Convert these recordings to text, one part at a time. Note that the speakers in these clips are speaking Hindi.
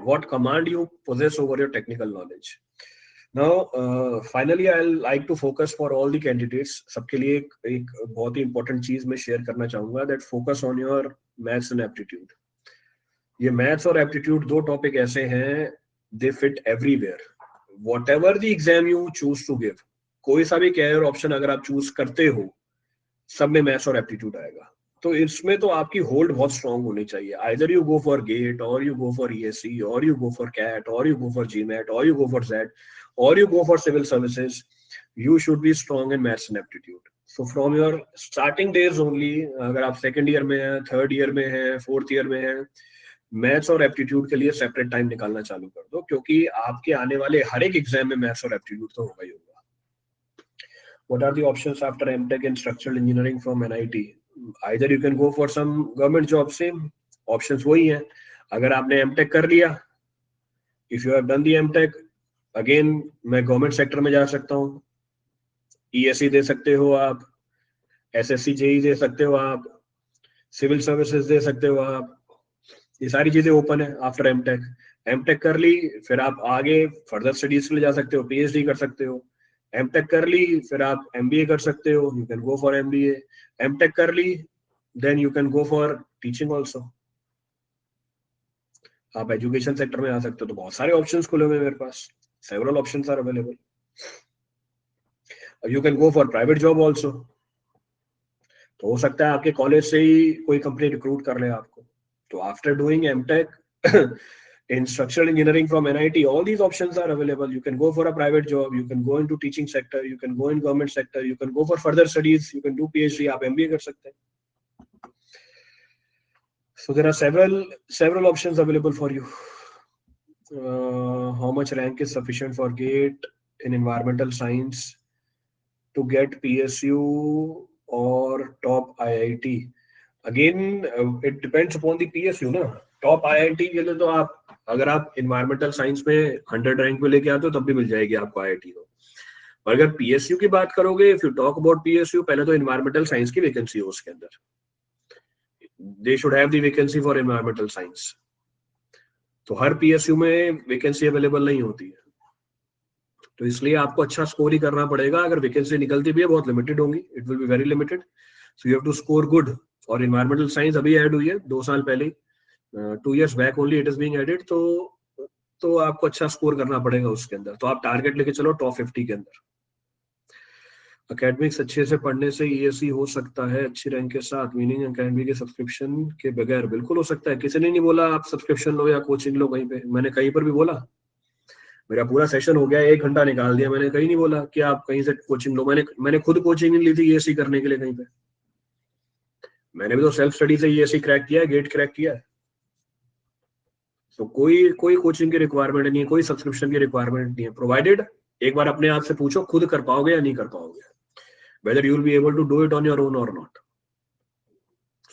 what command you possess over your technical knowledge. Now, finally, I'll like to focus for all the candidates. सबके लिए एक बहुत ही important चीज मैं share करना चाहूँगा, that focus on your maths and aptitude. ये maths और aptitude दो topic ऐसे हैं, they fit everywhere. Whatever the exam you choose to give, कोई सा भी career option अगर आप choose करते हो, सब में maths और aptitude आएगा. तो इसमें तो आपकी होल्ड बहुत स्ट्रांग होनी चाहिए. Either you go for GATE, or you go for IISc, or you go for CAT, or you go for GMAT, or you go for Z, or you go for civil services, you should be strong in maths and aptitude. So from your starting days only, अगर आप सेकंड ईयर में हैं, थर्ड ईयर में हैं, फोर्थ ईयर में हैं, मैथ्स और एप्टीट्यूड के लिए सेपरेट टाइम निकालना चालू कर दो, क्योंकि आपके आने वाले हर एक एग्जाम में मैथ्स और एप्टीट्यूड तो होगा ही होगा. What are the options after MTech in structural engineering from NIT? Either you can go for some government job. Same options वही हैं. अगर आपने MTech कर लिया, if you have done the MTech, again मैं government sector में जा सकता हूँ. ESE दे सकते हो आप, SSC JEE दे सकते हो आप, सिविल सर्विसेज दे सकते हो आप. ये सारी चीजें ओपन है आफ्टर MTech. MTech कर ली, फिर आप आगे फर्दर स्टडीज के लिए जा सकते हो, PhD कर सकते हो. MTech कर ली, फिर आप MBA कर सकते हो, you can go for MBA. MTech कर ली, then you can go for teaching also. आप एजुकेशन सेक्टर में आ सकते हो. तो बहुत सारे ऑप्शंस खुले हुए हैं मेरे पास. Several options are available. You can go for private job also. तो हो सकता है आपके कॉलेज से ही कोई कंपनी रिक्रूट कर ले आपको. तो after doing MTech in structural engineering from NIT, all these options are available. You can go for a private job, you can go into teaching sector, you can go in government sector, you can go for further studies, you can do PhD, आप MBA कर सकते हैं. So there are several options available for you. How much rank is sufficient for GATE in environmental science to get PSU or top IIT? Again, it depends upon the PSU ना. टॉप IIT के लिए तो आप, अगर आप इन्वायरमेंटल साइंस में 100 रैंक पे लेके आते हो तब भी मिल जाएगी आपको IIT. तो और अगर PSU की बात करोगे, if you talk about PSU, पहले तो इन्वायरमेंटल साइंस की वैकेंसी हो उसके अंदर. They should have the vacancy for environmental science. तो हर PSU में वैकेंसी अवेलेबल नहीं होती है. तो इसलिए आपको अच्छा स्कोर ही करना पड़ेगा. अगर वैकेंसी निकलती भी है, बहुत लिमिटेड होंगी, it will be very limited. So you have to score good. और इन्वायरमेंटल साइंस अभी ऐड हुई है 2 साल पहले, 2 years back only it is being added. तो आपको अच्छा स्कोर करना पड़ेगा उसके अंदर. तो आप टारगेट लेके चलो टॉप 50 के अंदर. अकेडमिक्स अच्छे से पढ़ने से ESE हो सकता है अच्छी रैंक के साथ, मीनिंग अकेडमी के सब्सक्रिप्शन के बगैर. बिल्कुल हो सकता है. किसी ने नहीं बोला आप सब्सक्रिप्शन लो या कोचिंग लो कहीं पे. मैंने कहीं पर भी बोला? मेरा पूरा सेशन हो गया, 1 घंटा निकाल दिया, मैंने कहीं नहीं बोला कि आप कहीं से कोचिंग लो. मैंने खुद कोचिंग नहीं ली थी ESE करने के लिए कहीं पे. मैंने भी तो सेल्फ स्टडी से ESE क्रैक किया है, गेट क्रैक किया है. तो कोई कोचिंग की रिक्वायरमेंट नहीं है, कोई सब्सक्रिप्शन की रिक्वायरमेंट नहीं है. प्रोवाइडेड एक बार अपने आप से पूछो खुद कर पाओगे या नहीं कर पाओगे, whether you will be able to do it on your own or not.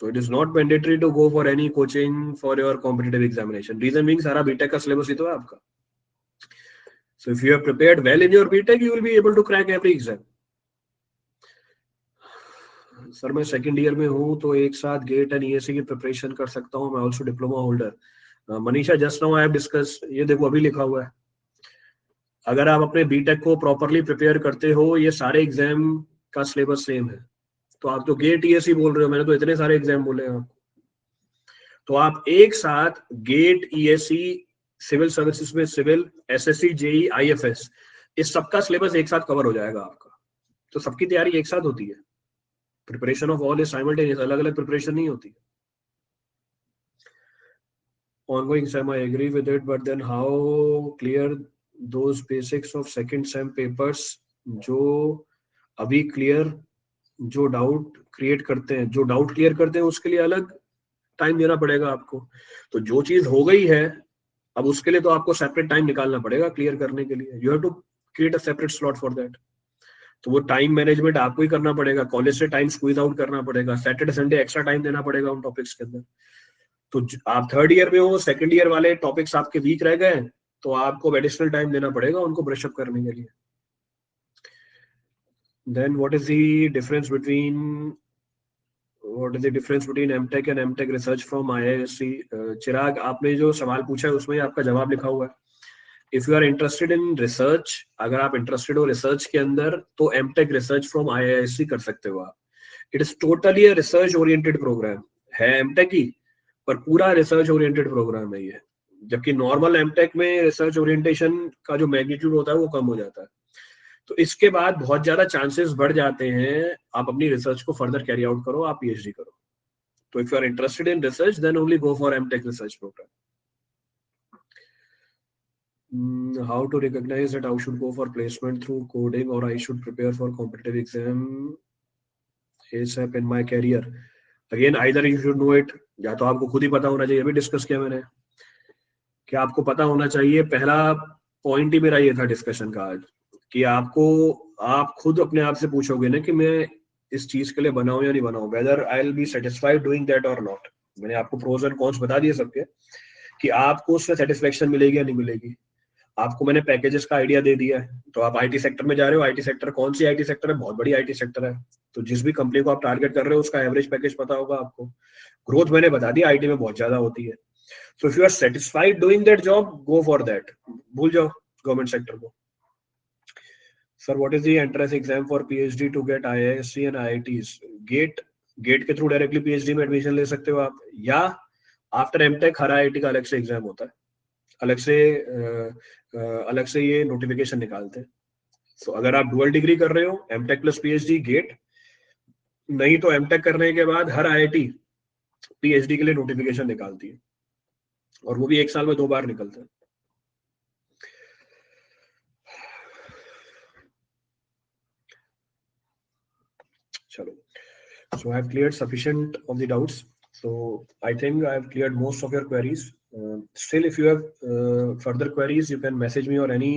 So it is not mandatory to go for any coaching for your competitive examination. Reason being, सारा BTech का सिलेबस ही तो है आपका. So if you have prepared well in your BTech, you will be able to crack every exam. Sir मैं सेकंड ईयर में हूँ तो एक साथ गेट एंड ESE की प्रिपरेशन कर सकता हूँ. मैं also diploma holder. Manisha, just now I have discuss, ये देखो अभी लिखा हुआ है. अगर आप अपने BTech को प्रॉपरली प्रिपेयर करते हो, ये सारे एग्जाम का सिलेबस सेम है. तो आप तो गेट ESE बोल रहे हो, मैंने तो इतने सारे एग्जाम बोले हैं आपको. तो आप एक साथ गेट ESE, सिविल सर्विसेज में सिविल, SSC JEE IFS, इस सबका सिलेबस एक साथ कवर हो जाएगा आपका. तो सबकी तैयारी एक साथ होती है. Preparation of all is simultaneous, अलग अलग प्रिपरेशन नहीं होती. Ongoing SEM, I agree with it, but then how clear those basics of second SEM papers जो अभी क्लियर, जो डाउट क्रिएट करते हैं, जो डाउट क्लियर करते हैं, उसके लिए अलग टाइम देना पड़ेगा आपको. तो जो चीज हो गई है अब उसके लिए तो आपको सेपरेट टाइम निकालना पड़ेगा क्लियर करने के लिए. You have to create a separate slot for that. तो वो टाइम मैनेजमेंट आपको ही करना पड़ेगा. कॉलेज से टाइम स्क्वीज आउट करना पड़ेगा. सैटरडे संडे एक्स्ट्रा टाइम देना पड़ेगा उन टॉपिक्स के अंदर. तो आप थर्ड ईयर में हो, सेकंड ईयर वाले टॉपिक्स आपके वीक रह गए, तो आपको एडिशनल टाइम देना पड़ेगा उनको ब्रश अप करने के लिए. Then what is the difference between What is the difference between MTech and MTech research from IISc? चिराग, आपने जो सवाल पूछा है उसमें आपका जवाब लिखा हुआ है. If you are interested in research, अगर आप interested हो research के अंदर, तो MTech research from IISc कर सकते हो आप. It is totally a research oriented program. है MTech ही, पर पूरा research oriented program है ये. जबकि normal MTech में research orientation का जो magnitude होता है वो कम हो जाता है. तो इसके बाद बहुत ज्यादा चांसेस बढ़ जाते हैं आप अपनी रिसर्च को फर्दर कैरी आउट करो, आप पीएचडी करो. तो if you are interested in research then only go for MTech research program. How to recognize that I should go for placement through coding और I should prepare for competitive exam ASAP in my career. Again either you should know it, या तो आपको खुद ही पता होना चाहिए. अभी डिस्कस किया मैंने कि आपको पता होना चाहिए. पहला पॉइंट ही मेरा ये था डिस्कशन का आज, कि आप खुद अपने आप से पूछोगे ना कि मैं इस चीज के लिए बनाऊं या नहीं बनाऊं, whether I will be satisfied doing that और नॉट. मैंने आपको प्रोज एंड कॉन्स बता दिए सबके, कि आपको उससे सेटिस्फेक्शन मिलेगी या नहीं मिलेगी. आपको मैंने पैकेजेस का आइडिया दे दिया है. तो आप आईटी सेक्टर में जा रहे हो, आईटी सेक्टर कौन सी आईटी सेक्टर है, बहुत बड़ी आईटी सेक्टर है. तो जिस भी कंपनी को आप टारगेट कर रहे हो उसका एवरेज पैकेज पता होगा आपको. ग्रोथ मैंने बता दिया आईटी में बहुत ज्यादा होती है. So if you are satisfied doing that job, go for that. भूल जाओ गवर्नमेंट सेक्टर को. Sir, what is the entrance exam for PhD to get IISc and IITs? GATE के थ्रू डायरेक्टली पीएचडी में एडमिशन ले सकते हो आप, या आफ्टर एमटेक हर आईआईटी का अलग से एग्जाम होता है, अलग से ये नोटिफिकेशन निकालते हैं. So अगर आप डुअल डिग्री कर रहे हो, एमटेक प्लस पीएचडी गेट, नहीं तो एमटेक करने के बाद हर आईआईटी पीएचडी के लिए नोटिफिकेशन निकालती है, और वो भी एक साल में 2 बार निकलता है. चलो, so I have cleared sufficient of the doubts. So I think I have cleared most of your queries. Still, if you have further queries, you can message me on any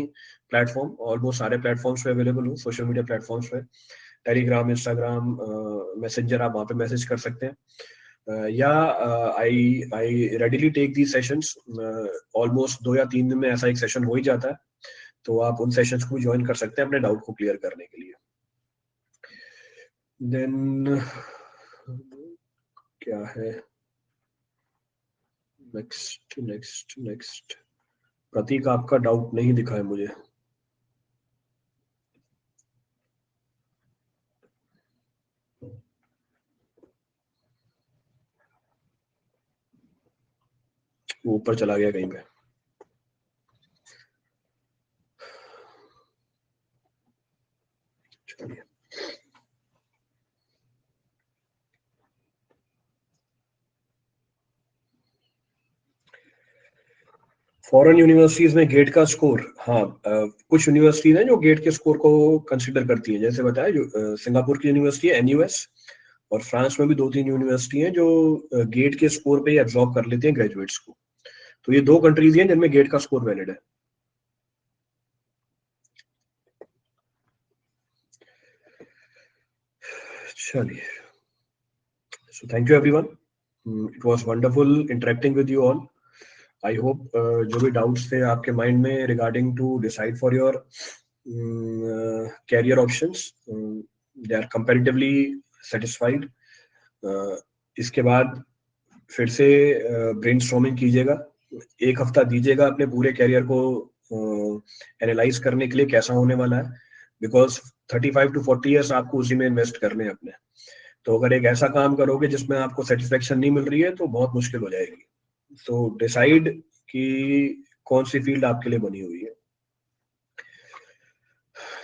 platform. Almost सारे platforms पे available हूँ, social media platforms पे, Telegram, Instagram, Messenger, आप वहाँ पे message कर सकते हैं. या I readily take these sessions. Almost 2 या 3 दिन में ऐसा एक सेशन हो ही जाता है, तो आप उन सेशंस को ज्वाइन कर सकते हैं अपने डाउट को क्लियर करने के लिए. देन क्या है नेक्स्ट. प्रतीक, आपका डाउट नहीं दिखा है मुझे. वो ऊपर चला गया कहीं पे. चलिए, फॉरेन यूनिवर्सिटीज में गेट का स्कोर, हाँ, कुछ यूनिवर्सिटीज हैं जो गेट के स्कोर को कंसिडर करती है. जैसे बताया, जो सिंगापुर की यूनिवर्सिटी है एनयूएस, और फ्रांस में भी 2-3 यूनिवर्सिटी हैं जो गेट के स्कोर पे ही एब्जॉर्ब कर लेते हैं ग्रेजुएट्स को. तो ये 2 कंट्रीज हैं जिनमें गेट का स्कोर वैलिड है. चलिए, so thank you everyone. It was wonderful interacting with you all. I hope जो भी doubts थे आपके mind में regarding to decide for your career options, they are comparatively satisfied. इसके बाद फिर से brainstorming कीजिएगा, 1 हफ्ता दीजिएगा अपने पूरे कैरियर को एनालाइज करने के लिए कैसा होने वाला है, बिकॉज 35 to 40 ईयर्स आपको उसी में इन्वेस्ट करने हैं अपने. तो अगर एक ऐसा काम करोगे जिसमें आपको सेटिस्फेक्शन नहीं मिल रही है तो बहुत मुश्किल हो जाएगी. तो डिसाइड कि कौन सी फील्ड आपके लिए बनी हुई है.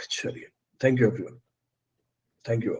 चलिए, thank you everyone, thank you.